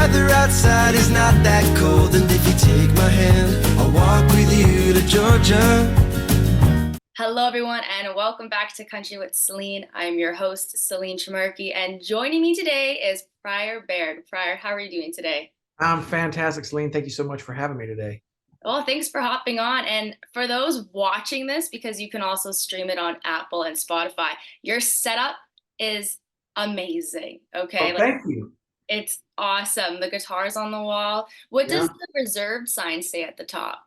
weather outside is not that cold, and if you take my hand, I'll walk with you to Georgia. Hello, everyone, and welcome back to Country with Celine. I'm your host, Celine Tremerky, and joining me today is Pryor Baird. Pryor, how are you doing today? I'm fantastic, Celine. Thank you so much for having me today. Well, thanks for hopping on. And for those watching this, because you can also stream it on Apple and Spotify, your setup is amazing. Okay. Oh, thank you. It's awesome. The guitar's on the wall. What does Yeah. the reserved sign say at the top?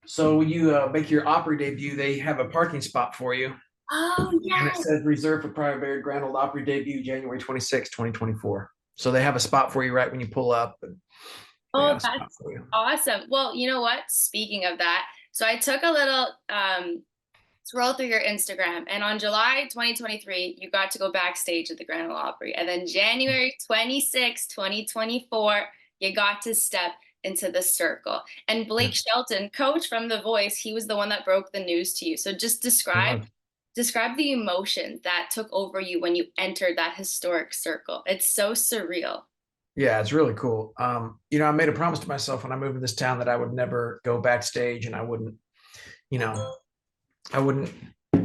So when you make your Opry debut, they have a parking spot for you. Oh, And it yes. says reserved for Pryor Baird, Grand Ole Opry debut, January 26, 2024. So they have a spot for you right when you pull up. And Oh, that's awesome. Well, you know what? Speaking of that, so I took a little scroll through your Instagram, and on July 2023, you got to go backstage at the Grand Ole Opry. And then January 26, 2024, you got to step into the circle. And Blake Shelton, coach from The Voice, he was the one that broke the news to you. So just describe the emotion that took over you when you entered that historic circle. It's so surreal. Yeah, it's really cool. I made a promise to myself when I moved to this town that I would never go backstage and I wouldn't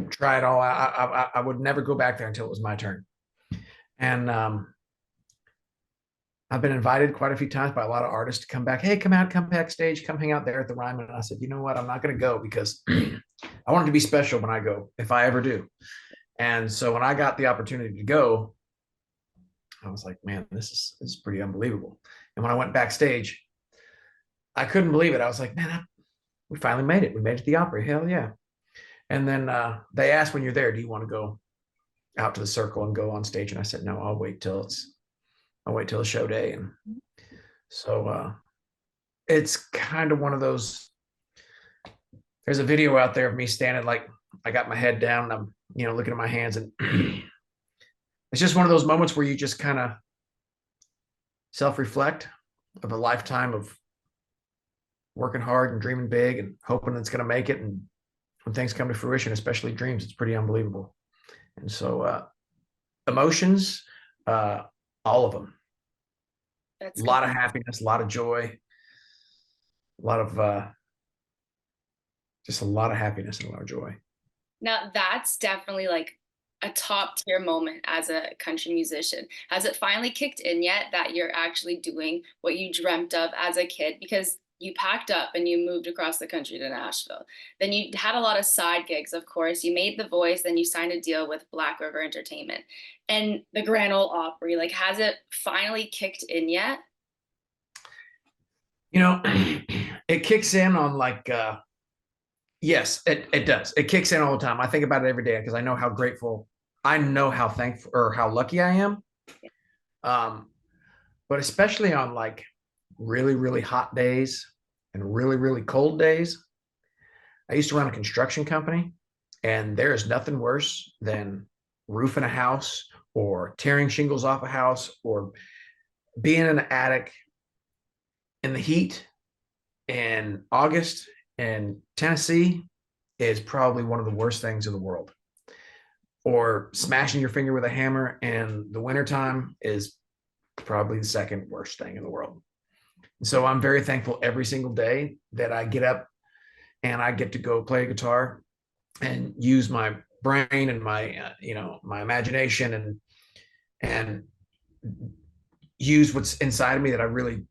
try it all. I would never go back there until it was my turn. And I've been invited quite a few times by a lot of artists to come back. Hey, come out, come backstage, come hang out there at the Ryman. And I said, you know what? I'm not going to go because I want it to be special when I go, if I ever do. And so when I got the opportunity to go, I was like, man, this is pretty unbelievable. And when I went backstage, I couldn't believe it. I was like, man, we finally made it. We made it to the Opry. Hell yeah. And then they asked when you're there, do you want to go out to the circle and go on stage? And I said, no, I'll wait till the show day. And so it's kind of one of those, there's a video out there of me standing like I got my head down and I'm, looking at my hands, and it's just one of those moments where you just kind of self-reflect of a lifetime of working hard and dreaming big and hoping it's going to make it. And when things come to fruition, especially dreams, it's pretty unbelievable. And so emotions, all of them. That's a lot of happiness, a lot of joy, just a lot of happiness and a lot of joy. Now, that's definitely like a top tier moment as a country musician. Has it finally kicked in yet that you're actually doing what you dreamt of as a kid? Because you packed up and you moved across the country to Nashville. Then you had a lot of side gigs, of course. You made The Voice, then you signed a deal with Black River Entertainment and the Grand Ole Opry. Like, has it finally kicked in yet? It kicks in on yes, it does. It kicks in all the time. I think about it every day because I know how grateful, I know how thankful or how lucky I am. But especially on like really, really hot days and really, really cold days. I used to run a construction company, and there is nothing worse than roofing a house or tearing shingles off a house or being in an attic in the heat in August in Tennessee is probably one of the worst things in the world. Or smashing your finger with a hammer in the wintertime is probably the second worst thing in the world. So I'm very thankful every single day that I get up and I get to go play guitar and use my brain and my, my imagination and use what's inside of me that I really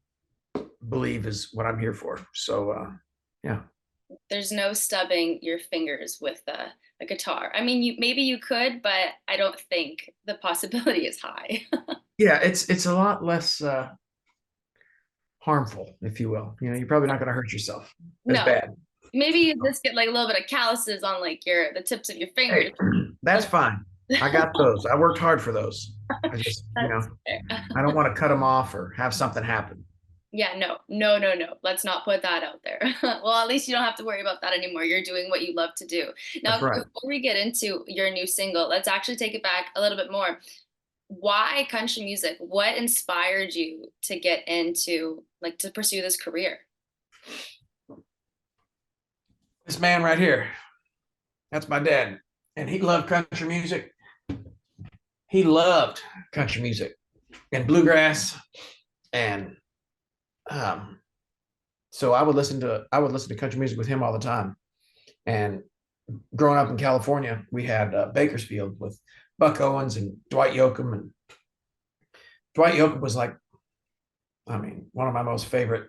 believe is what I'm here for. So, yeah. There's no stubbing your fingers with a guitar. I mean, maybe you could, but I don't think the possibility is high. Yeah, it's a lot less harmful, if you will. You're probably not going to hurt yourself as bad. Maybe you just get like a little bit of calluses on like the tips of your fingers. Hey, that's fine. I got those. I worked hard for those. I just, I don't want to cut them off or have something happen. Yeah, no. Let's not put that out there. Well, at least you don't have to worry about that anymore. You're doing what you love to do. Now, right. Before we get into your new single, let's actually take it back a little bit more. Why country music? What inspired you to get into, to pursue this career? This man right here, that's my dad. And he loved country music. He loved country music and bluegrass and So I would listen to country music with him all the time. And growing up in California, we had Bakersfield with Buck Owens and Dwight Yoakam. And Dwight Yoakam was like, I mean, one of my most favorite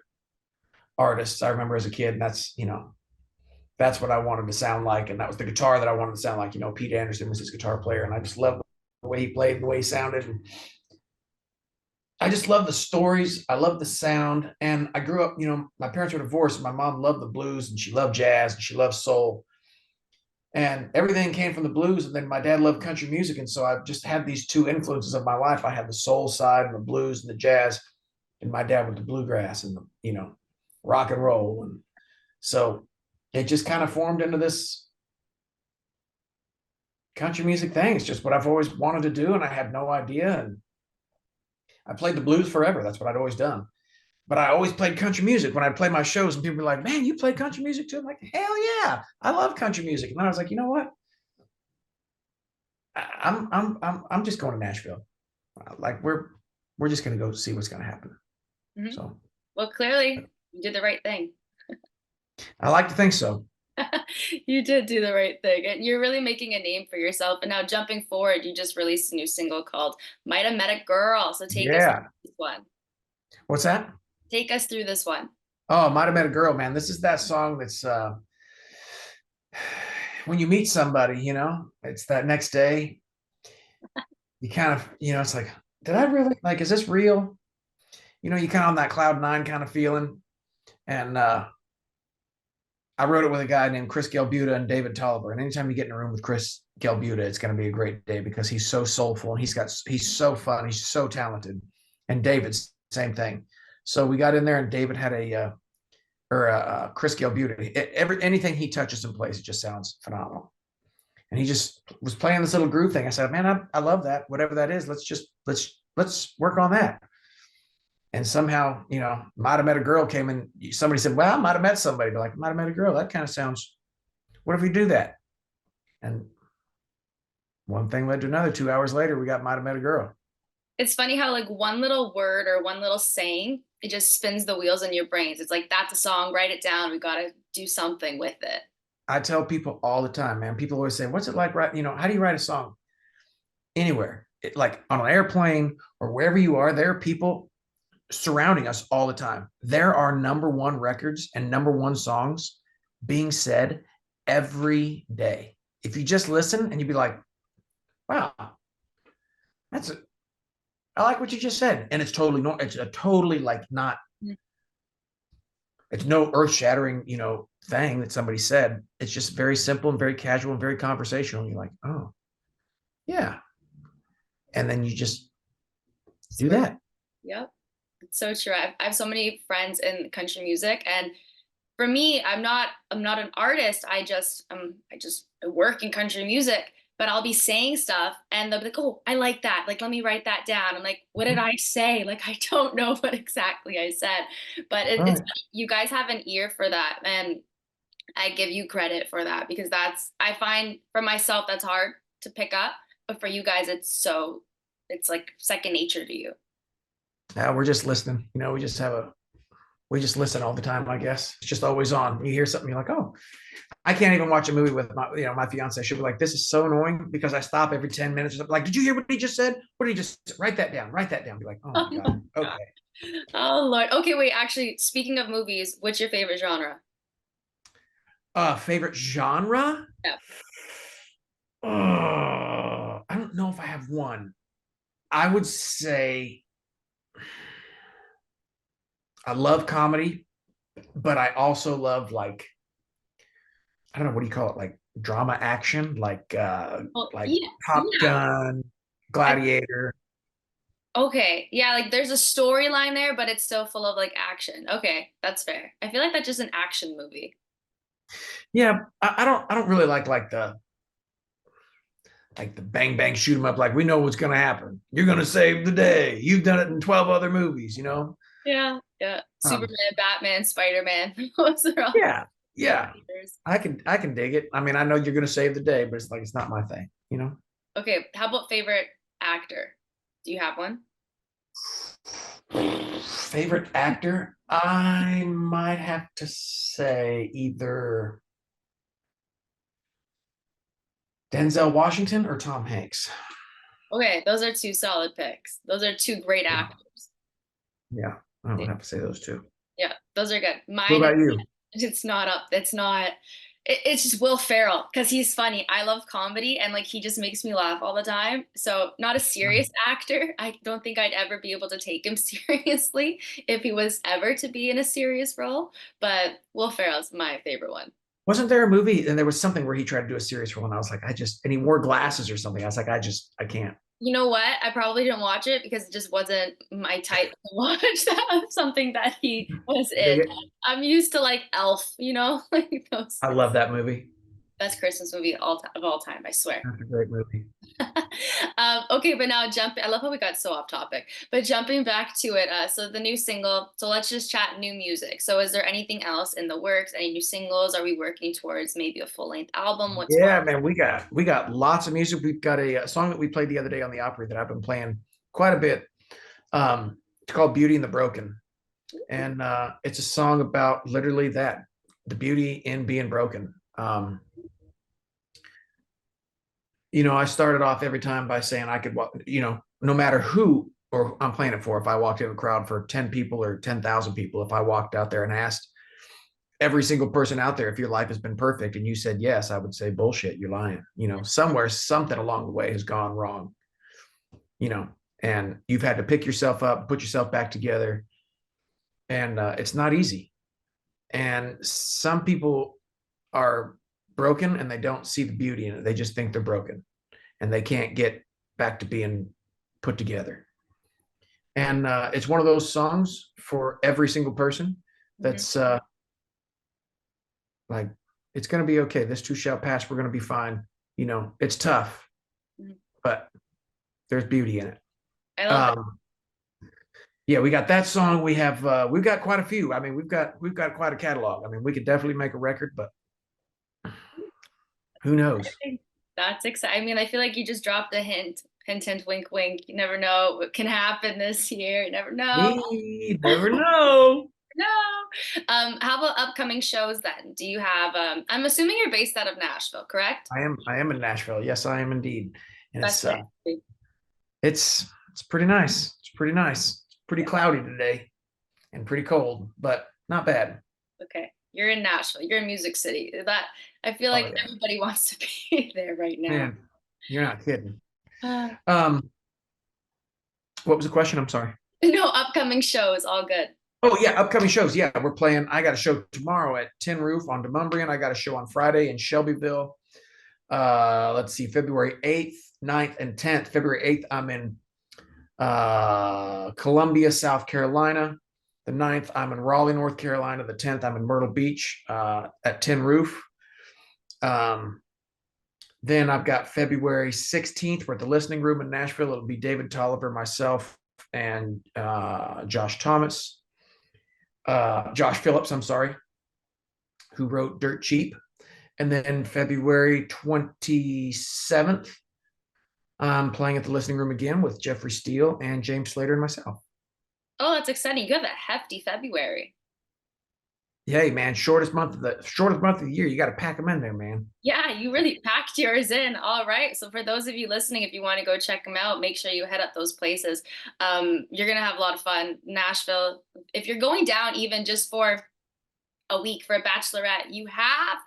artists I remember as a kid. And that's what I wanted to sound like. And that was the guitar that I wanted to sound like. Pete Anderson was his guitar player. And I just loved the way he played, the way he sounded. And I just love the stories. I love the sound. And I grew up, my parents were divorced. And my mom loved the blues and she loved jazz and she loved soul. And everything came from the blues. And then my dad loved country music. And so I've just had these two influences of my life. I had the soul side and the blues and the jazz, and my dad with the bluegrass and the, rock and roll. And so it just kind of formed into this country music thing. It's just what I've always wanted to do. And I had no idea. And I played the blues forever. That's what I'd always done. But I always played country music when I'd play my shows, and people were like, "Man, you play country music too?" I'm like, "Hell yeah, I love country music." And I was like, you know what? I'm just going to Nashville. Like we're just going to go see what's going to happen. Mhm. So, well, clearly you did the right thing. I like to think so. You did do the right thing, and you're really making a name for yourself. And now, jumping forward, you just released a new single called "Mighta Met A Girl." So take us through this one. What's that? Take us through this one. Oh, Might Have Met a Girl, man. This is that song that's when you meet somebody, it's that next day. You kind of, it's like, did I really is this real? You kind of on that cloud nine kind of feeling. And I wrote it with a guy named Chris Gelbuta and David Tolliver. And anytime you get in a room with Chris Gelbuta, it's going to be a great day because he's so soulful and he's so fun. He's so talented. And David's same thing. So we got in there, and David had Chris Gelbuta. Anything he touches and plays, it just sounds phenomenal. And he just was playing this little groove thing. I said, man, I love that. Whatever that is, let's work on that. And somehow, Might Have Met a Girl came in. Somebody said, well, I might have met somebody. But like, Might Have Met a Girl, that kind of sounds, what if we do that? And one thing led to another. 2 hours later, we got Might Have Met a Girl. It's funny how one little word or one little saying, it just spins the wheels in your brains. It's like, that's a song, write it down. We got to do something with it. I tell people all the time, man, people always say, what's it like, how do you write a song? Anywhere, like on an airplane or wherever you are, there are people surrounding us all the time. There are number one records and number one songs being said every day. If you just listen and you'd be like, wow, I like what you just said. And it's totally it's a totally not, it's no earth shattering, thing that somebody said. It's just very simple and very casual and very conversational. And you're like, oh yeah. And then you just do that. Yep. It's so true. I have so many friends in country music, and for me, I'm not an artist. I just work in country music, but I'll be saying stuff and they'll be like, oh, I like that. Like, let me write that down. I'm like, what did I say? Like, I don't know what exactly I said, but it's, you guys have an ear for that. And I give you credit for that, because I find for myself, that's hard to pick up, but for you guys, it's like second nature to you. Yeah, we're just listening. We just listen all the time, I guess. It's just always on. You hear something, you're like, oh, I can't even watch a movie with my fiance. She'll be like, this is so annoying because I stop every 10 minutes. Like, did you hear what he just said? What did he just say? Write that down. Write that down. Be like, oh my God. Okay. Oh Lord. Okay, wait, actually, speaking of movies, what's your favorite genre? Favorite genre? Yeah. I don't know if I have one. I would say I love comedy, but I also love I don't know, what do you call it? Like drama action, like Top Gun, Gladiator. Okay. Yeah, there's a storyline there, but it's still full of action. Okay, that's fair. I feel like that's just an action movie. Yeah, I don't really like the bang bang shoot 'em up, like we know what's gonna happen. You're gonna save the day. You've done it in 12 other movies, Yeah, yeah. Superman, Batman, Spider-Man. Those are all yeah. I can dig it. I mean, I know you're gonna save the day, but it's not my thing, Okay, how about favorite actor? Do you have one? Favorite actor? I might have to say either Denzel Washington or Tom Hanks. Okay, those are two solid picks. Those are two great actors. Yeah, I would have to say those two. Yeah, those are good. What Mine about you? it's not up. It's not. It's just Will Ferrell because he's funny. I love comedy and like he just makes me laugh all the time. So not a serious actor. I don't think I'd ever be able to take him seriously if he was ever to be in a serious role. But Will Ferrell's my favorite one. Wasn't there a movie and there was something where he tried to do a serious role and I was like, and he wore glasses or something. I was like, I can't. You know what? I probably didn't watch it because it just wasn't my type to watch that something that he was in. I'm used to like Elf, like those. I love that movie. Best Christmas movie of all time, I swear. That's a great movie. Okay, but now I love how we got so off topic, but jumping back to it. So the new single, so let's just chat new music. So is there anything else in the works? Any new singles? Are we working towards maybe a full-length album? Yeah, man, we got lots of music. We've got a song that we played the other day on the Opry that I've been playing quite a bit. It's called Beauty and the Broken. And it's a song about literally that, the beauty in being broken. I started off every time by saying I could walk, no matter who or I'm playing it for, if I walked in a crowd for 10 people or 10,000 people, if I walked out there and asked every single person out there if your life has been perfect and you said yes, I would say bullshit, you're lying. Somewhere something along the way has gone wrong, and you've had to pick yourself up, put yourself back together, and it's not easy. And some people are broken and they don't see the beauty in it. They just think they're broken and they can't get back to being put together. And it's one of those songs for every single person that's like, it's going to be okay. This too shall pass. We're going to be fine. It's tough, but there's beauty in it. I love it. Yeah, we got that song. We've got quite a few. I mean, we've got quite a catalog. I mean, we could definitely make a record, but who knows? That's exciting. I mean, I feel like you just dropped a hint, wink, wink. You never know what can happen this year. You never know. You never know. No. How about upcoming shows then? Do you have, I'm assuming you're based out of Nashville, correct? I am in Nashville. Yes, I am indeed. And That's it's pretty nice. It's pretty nice. It's pretty cloudy today and pretty cold, but not bad. Okay. You're in Nashville. You're in Music City. I feel like everybody wants to be there right now. Man, you're not kidding. What was the question? I'm sorry. No, upcoming shows, all good. Oh yeah, upcoming shows. Yeah, we're playing. I got a show tomorrow at Tin Roof on Demumbrian. I got a show on Friday in Shelbyville. Let's see, February 8th, 9th, and 10th. February 8th, I'm in Columbia, South Carolina. The 9th, I'm in Raleigh, North Carolina. The 10th, I'm in Myrtle Beach at Tin Roof. Then I've got February 16th. We're at the Listening Room in Nashville. It'll be David Tolliver, myself, and Josh Phillips, I'm sorry, who wrote Dirt Cheap. And then February 27th, I'm playing at the Listening Room again with Jeffrey Steele and James Slater and myself. Oh, that's exciting. You have a hefty February. Yay, man. Shortest month of the year. You got to pack them in there, man. Yeah, you really packed yours in. All right. So for those of you listening, if you want to go check them out, make sure you head up those places. You're going to have a lot of fun. Nashville, if you're going down even just for a week for a bachelorette, you have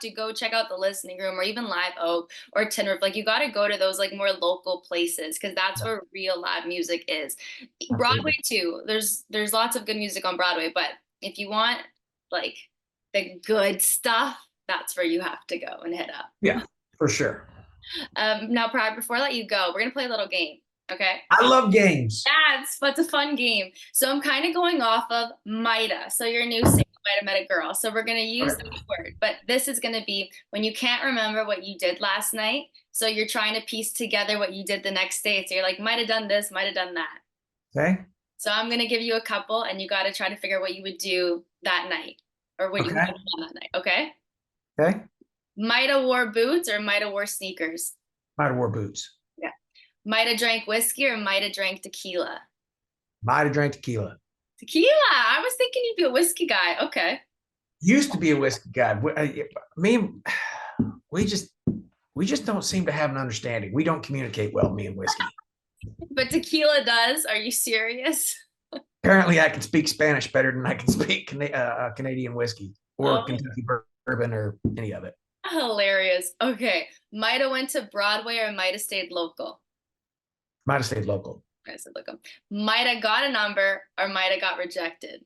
to go check out the Listening Room or even Live Oak or Tin Roof. Like you got to go to those like more local places because that's where real live music is. Broadway too. There's lots of good music on Broadway, but if you want like the good stuff, that's where you have to go and hit up. Yeah, for sure. Now, Pryor, before I let you go, we're gonna play a little game. Okay. I love games. Yeah, it's a fun game. So I'm kind of going off of Mighta. So your new single, Mighta Met A Girl. So we're gonna use that word, but this is gonna be when you can't remember what you did last night. So you're trying to piece together what you did the next day. So you're like, might have done this, might have done that. Okay. So I'm gonna give you a couple, and you got to try to figure out what you would do that night, or what you would have done that night. Okay. Okay. Mighta wore boots or Mighta wore sneakers? Mighta wore boots. Yeah. Mighta drank whiskey or Mighta drank tequila? Might have drank tequila. Tequila. I was thinking you'd be a whiskey guy. Okay. Used to be a whiskey guy. We just don't seem to have an understanding. We don't communicate well, me and whiskey. But tequila does. Are you serious? Apparently, I can speak Spanish better than I can speak Canadian whiskey or Oh. Kentucky bourbon or any of it. Hilarious. Okay. Might have went to Broadway or might have stayed local. Might have stayed local. I said local. Might have got a number or might have got rejected.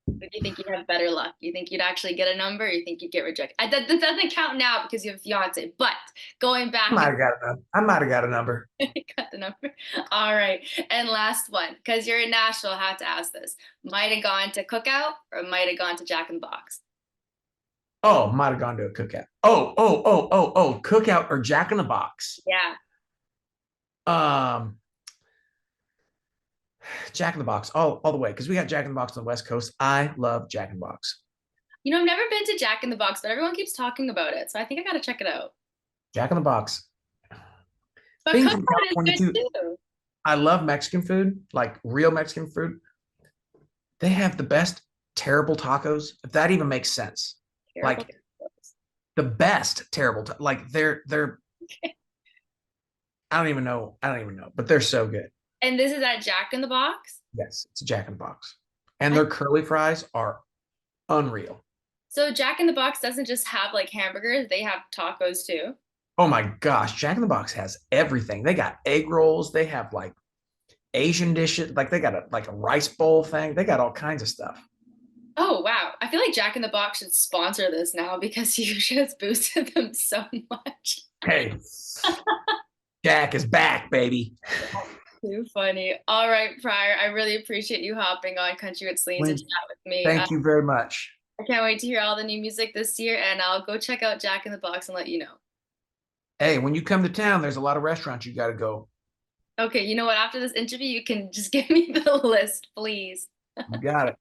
Do you think you'd have better luck? You think you'd actually get a number or you think you'd get rejected? That doesn't count now because you have a fiance, but going back. I might have got a number. Got the number. All right. And last one, because you're in Nashville, I have to ask this. Might have gone to Cookout or might have gone to Jack in the Box? Oh, might have gone to a cookout. Oh, cookout or Jack in the Box. Yeah. Jack in the Box, all the way, because we got Jack in the Box on the West Coast. I love Jack in the Box. You know, I've never been to Jack in the Box, but everyone keeps talking about it. So I think I got to check it out. Jack in the Box. But Being Cookout from is California good too, too. I love Mexican food, like real Mexican food. They have the best terrible tacos, if that even makes sense. Terrible. Like the best terrible, like they're. I don't even know, but they're so good. And this is at Jack in the Box? Yes, it's a Jack in the Box. And their curly fries are unreal. So Jack in the Box doesn't just have like hamburgers, they have tacos too. Oh my gosh, Jack in the Box has everything. They got egg rolls, they have like Asian dishes, like they got a rice bowl thing. They got all kinds of stuff. Oh wow. I feel like Jack in the Box should sponsor this now because you just boosted them so much. Hey. Jack is back, baby. Too funny. All right, Pryor. I really appreciate you hopping on Country with Celine to chat with me. Thank you very much. I can't wait to hear all the new music this year, and I'll go check out Jack in the Box and let you know. Hey, when you come to town, there's a lot of restaurants you got to go. Okay, you know what? After this interview, you can just give me the list, please. You got it.